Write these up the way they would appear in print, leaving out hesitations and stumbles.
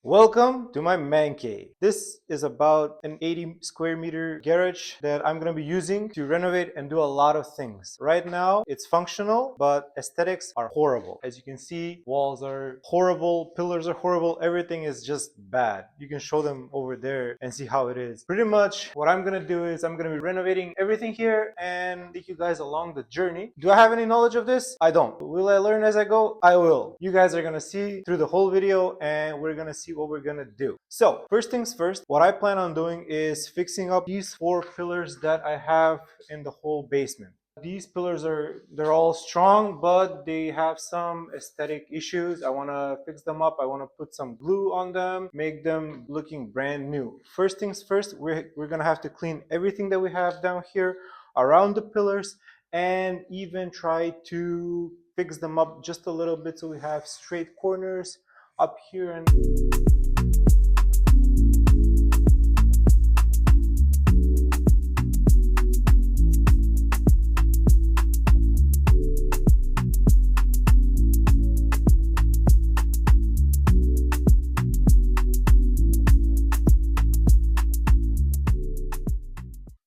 Welcome to my man cave. This is about an 80 square meter garage that I'm going to be using to renovate and do a lot of things. Right now, it's functional, but aesthetics are horrible. As you can see, walls are horrible, pillars are horrible, everything is just bad. You can show them over there and see how it is. Pretty much what I'm going to do is I'm going to be renovating everything here and take you guys along the journey. Do I have any knowledge of this? I don't. Will I learn as I go? I will. You guys are going to see through the whole video and we're going to see what we're gonna do. So first things first, what I plan on doing is fixing up these 4 pillars that I have in the whole basement. These pillars they're all strong, but they have some aesthetic issues. I want to fix them up. I want to put some glue on them, make them looking brand new. First things first, we're gonna have to clean everything that we have down here around the pillars and even try to fix them up just a little bit so we have straight corners up here and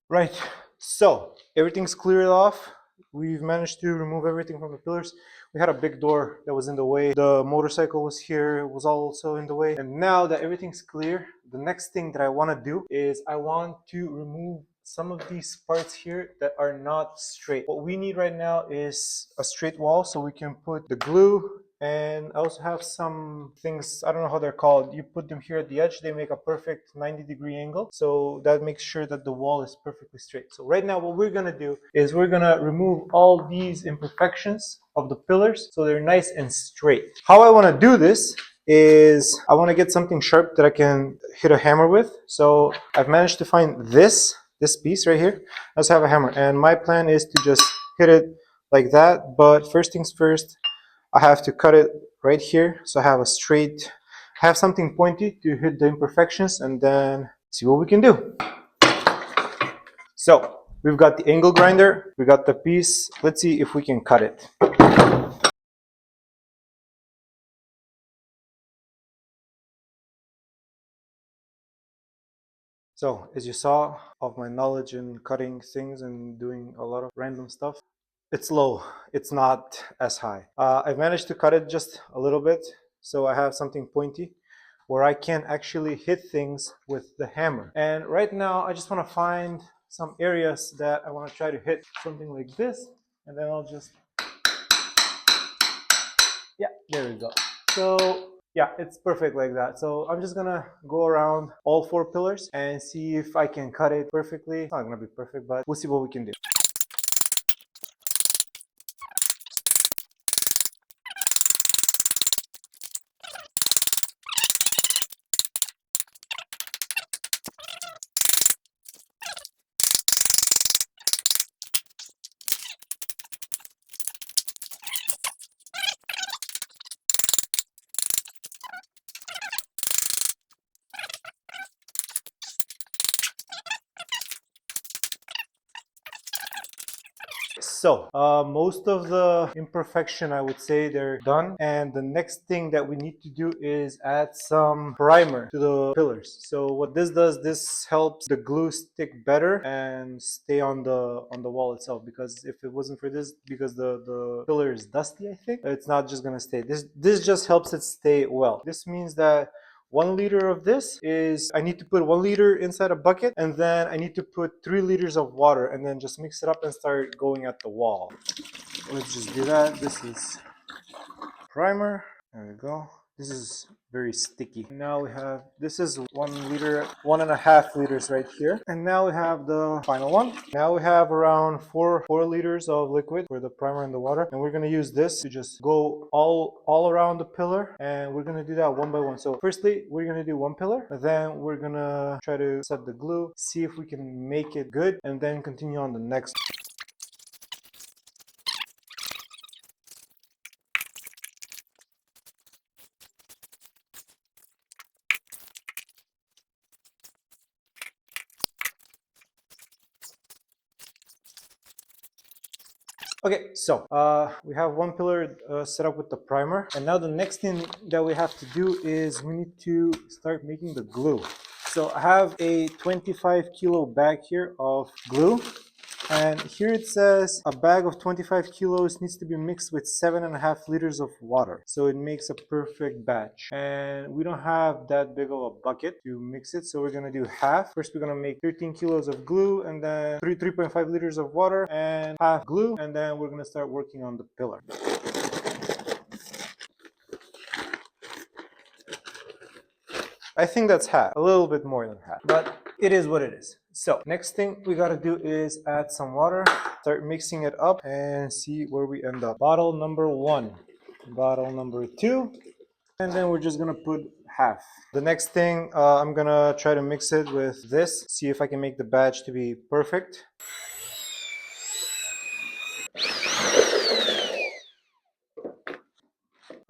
right, so everything's cleared off. We've managed to remove everything from the pillars. We had a big door that was in the way. The motorcycle was here, it was also in the way. And now that everything's clear, the next thing that I want to do is I want to remove some of these parts here that are not straight. What we need right now is a straight wall so we can put the glue, and I also have some things, I don't know how they're called. You put them here at the edge, they make a perfect 90-degree angle. So that makes sure that the wall is perfectly straight. So right now what we're gonna do is we're gonna remove all these imperfections of the pillars so they're nice and straight. How I wanna do this is I wanna get something sharp that I can hit a hammer with. So I've managed to find this piece right here. I also have a hammer, and my plan is to just hit it like that. But first things first, I have to cut it right here so I have a straight, I have something pointy to hit the imperfections and then see what we can do. So we've got the angle grinder, we got the piece. Let's see if we can cut it. So as you saw of my knowledge in cutting things and doing a lot of random stuff, it's low, it's not as high. I've managed to cut it just a little bit so I have something pointy where I can actually hit things with the hammer. And right now I just want to find some areas that I want to try to hit something like this, and then I'll just, yeah, there we go. So yeah, it's perfect like that. So I'm just gonna go around all 4 pillars and see if I can cut it perfectly. It's not gonna be perfect, but we'll see what we can do. So most of the imperfection, I would say, they're done, and the next thing that we need to do is add some primer to the pillars. So what this does, this helps the glue stick better and stay on the wall itself, because if it wasn't for this, because the pillar is dusty, I think it's not just gonna stay. This just helps it stay well. This means that 1 liter of this is, I need to put 1 liter inside a bucket, and then I need to put 3 liters of water and then just mix it up and start going at the wall. Let's just do that. This is primer. There we go. This is very sticky. Now we have, this is 1 liter, 1.5 liters right here. And now we have the final one. Now we have around 4 liters of liquid for the primer and the water. And we're gonna use this to just go all around the pillar. And we're gonna do that one by one. So firstly, we're gonna do one pillar. Then we're gonna try to set the glue, see if we can make it good, and then continue on the next. Okay, so we have one pillar set up with the primer, and now the next thing that we have to do is we need to start making the glue. So I have a 25 kilo bag here of glue, and here it says a bag of 25 kilos needs to be mixed with 7.5 liters of water. So it makes a perfect batch. And we don't have that big of a bucket to mix it, so we're gonna do half. First, we're gonna make 13 kilos of glue, and then 3.5 liters of water, and half glue, and then we're gonna start working on the pillar. I think that's half, a little bit more than half, but it is what it is. So next thing we gotta do is add some water, start mixing it up, and see where we end up. Bottle number 1, bottle number 2, and then we're just gonna put half. The next thing, I'm gonna try to mix it with this, see if I can make the batch to be perfect.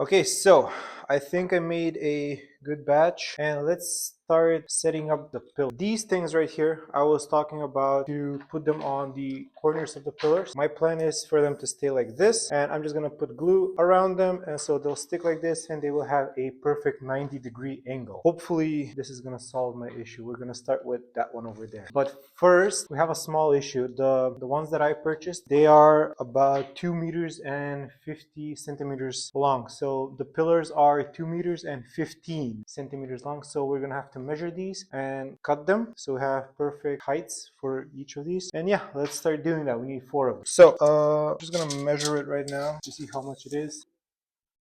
Okay, so I think I made a good batch, and let's start setting up the pillar. These things right here, I was talking about to put them on the corners of the pillars. My plan is for them to stay like this, and I'm just gonna put glue around them, and so they'll stick like this, and they will have a perfect 90-degree angle. Hopefully this is gonna solve my issue. We're gonna start with that one over there. But first, we have a small issue. The ones that I purchased, they are about 2 meters and 50 centimeters long. So the pillars are 2 meters and 15 centimeters long. So we're gonna have to measure these and cut them so we have perfect heights for each of these. And yeah, let's start doing that. We need 4 of them. So I'm just gonna measure it right now to see how much it is,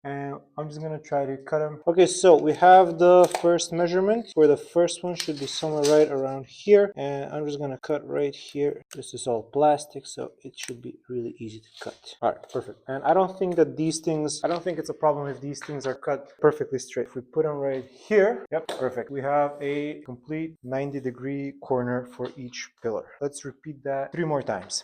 and I'm just gonna try to cut them. Okay, so we have the first measurement. For the first one should be somewhere right around here, and I'm just gonna cut right here. This is all plastic, so it should be really easy to cut. All right, perfect. And I don't think that these things, I don't think it's a problem if these things are cut perfectly straight. If we put them right here, yep, perfect. We have a complete 90-degree corner for each pillar. Let's repeat that 3 more times.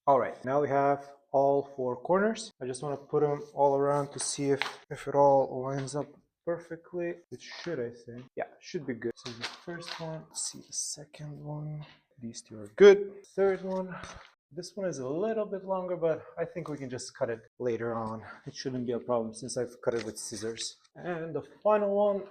All right, now we have all 4 corners. I just want to put them all around to see if it all lines up perfectly. It should, I think. Yeah, it should be good. So the first one, let's see the second one. These 2 are good. Third one, this one is a little bit longer, but I think we can just cut it later on. It shouldn't be a problem since I've cut it with scissors. And the final one,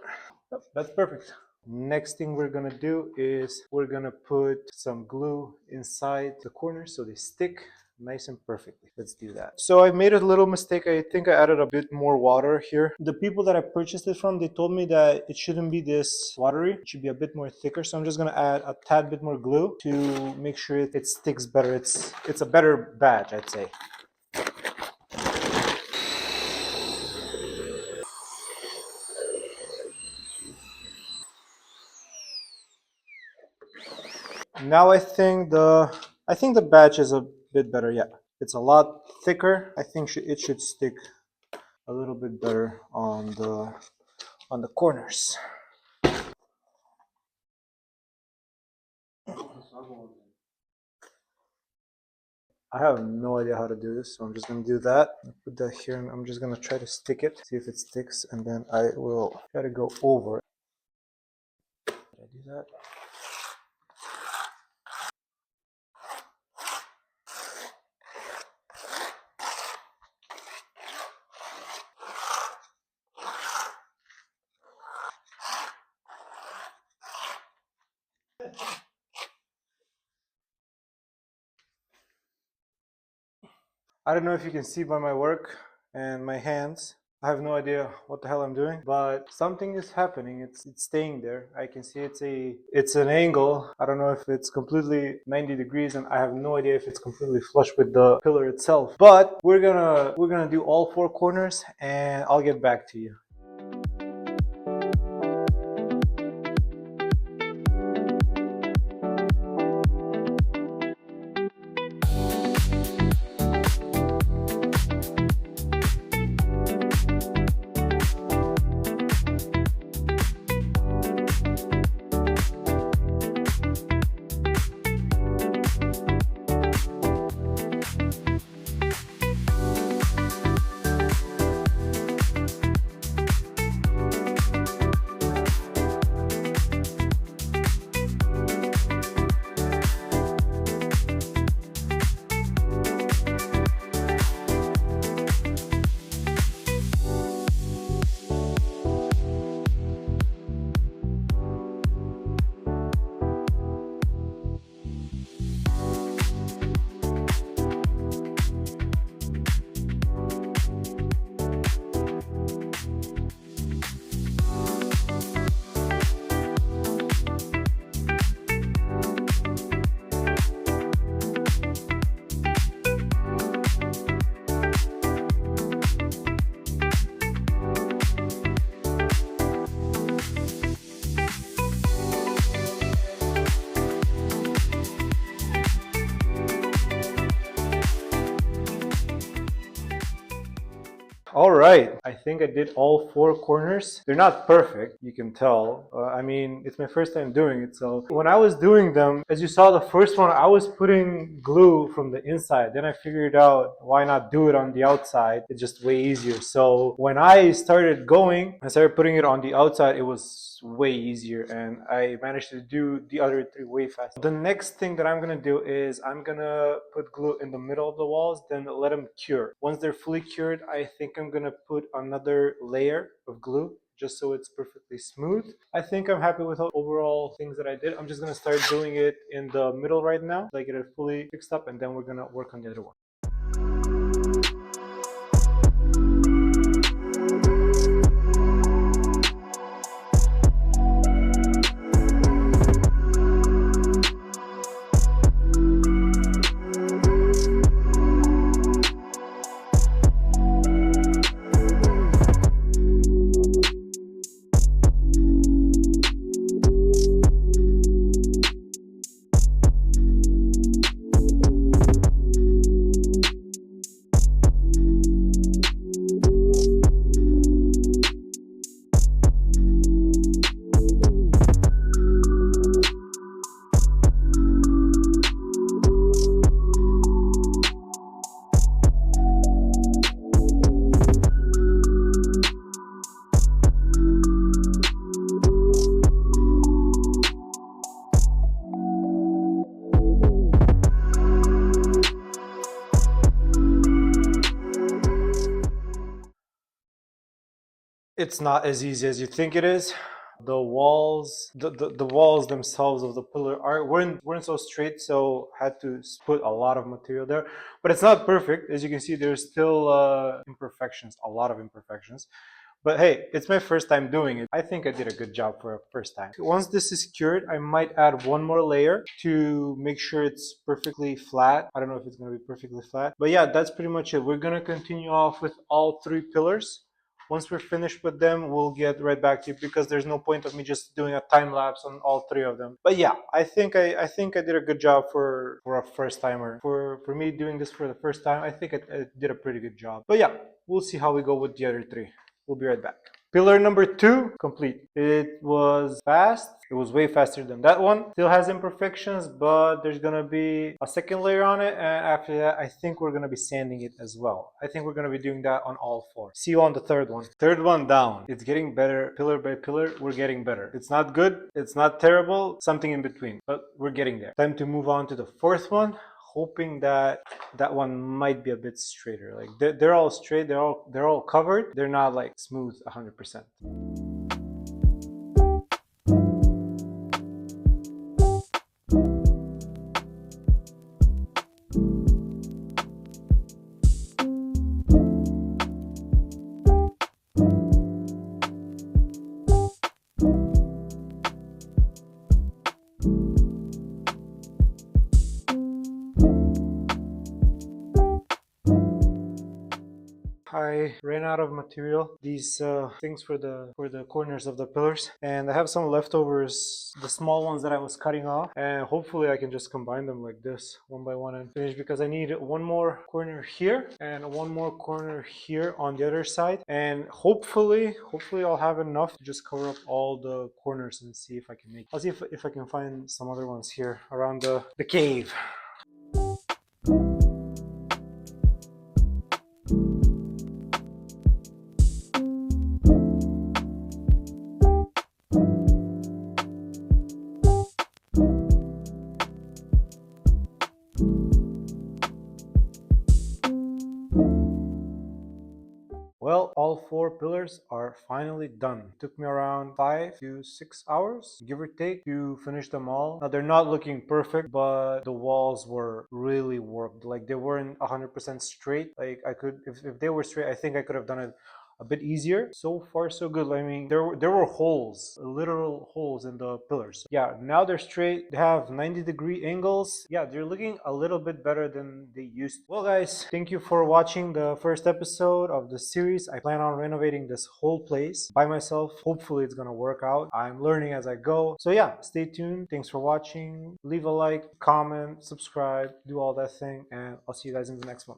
oh, that's perfect. Next thing we're gonna do is we're gonna put some glue inside the corners so they stick nice and perfectly. Let's do that. So I made a little mistake. I think I added a bit more water here. The people that I purchased it from, they told me that it shouldn't be this watery. It should be a bit more thicker. So I'm just gonna add a tad bit more glue to make sure it sticks better. It's a better batch, I'd say. Now I think the batch is a bit better. Yeah, it's a lot thicker. I think it should stick a little bit better on the corners. I have no idea how to do this, so I'm just gonna do that. Put that here, and I'm just gonna try to stick it, see if it sticks, and then I will try to go over it. Did I do that? I don't know if you can see by my work and my hands. I have no idea what the hell I'm doing, but something is happening. It's staying there. I can see it's an angle. I don't know if it's completely 90 degrees, and I have no idea if it's completely flush with the pillar itself. But we're gonna do all 4 corners, and I'll get back to you. All right, I think I did all four corners. They're not perfect, you can tell. I mean, it's my first time doing it, so when I was doing them, as you saw the first one, I was putting glue from the inside. Then I figured out why not do it on the outside. It's just way easier. So when I started putting it on the outside, it was way easier, and I managed to do the other three way faster. The next thing that I'm gonna do is I'm gonna put glue in the middle of the walls, then let them cure. Once they're fully cured, I think I'm gonna put another layer of glue just so it's perfectly smooth. I think I'm happy with the overall things that I did. I'm just gonna start doing it in the middle right now, so I get it fully fixed up, and then we're gonna work on the other one. It's not as easy as you think it is. The walls themselves of the pillar weren't so straight, so had to put a lot of material there. But it's not perfect. As you can see, there's still imperfections, a lot of imperfections. But hey, it's my first time doing it. I think I did a good job for a first time. Once this is cured, I might add one more layer to make sure it's perfectly flat. I don't know if it's going to be perfectly flat. But yeah, that's pretty much it. We're going to continue off with all three pillars. Once we're finished with them, we'll get right back to you, because there's no point of me just doing a time lapse on all three of them. But yeah, I think I did a good job for a first timer. For me doing this for the first time, I think I did a pretty good job. But yeah, we'll see how we go with the other three. We'll be right back. Pillar number 2, complete. It was fast. It was way faster than that one. Still has imperfections, but there's gonna be a second layer on it, and after that, I think we're gonna be sanding it as well. I think we're gonna be doing that on all four. See you on the third one. Third one down. It's getting better, pillar by pillar. We're getting better. It's not good. It's not terrible. Something in between, but we're getting there. Time to move on to the fourth one. Hoping that that one might be a bit straighter. Like they're all straight, they're all covered. They're not like smooth 100%. I ran out of material, these things for the corners of the pillars, and I have some leftovers, the small ones that I was cutting off, and hopefully I can just combine them like this one by one and finish, because I need one more corner here and one more corner here on the other side, and hopefully I'll have enough to just cover up all the corners and see if I can make it. I'll see if I can find some other ones here around the cave. Well, all four pillars are finally done. It took me around 5 to 6 hours, give or take, to finish them all. Now, they're not looking perfect, but the walls were really warped. Like, they weren't 100% straight. Like, if they were straight, I think I could have done it a bit easier. So far, so good. I mean, there were holes, literal holes in the pillars. Yeah, now they're straight. They have 90-degree angles. Yeah, they're looking a little bit better than they used to. Well, guys, thank you for watching the first episode of the series. I plan on renovating this whole place by myself. Hopefully, it's gonna work out. I'm learning as I go. So yeah, stay tuned. Thanks for watching. Leave a like, comment, subscribe, do all that thing, and I'll see you guys in the next one.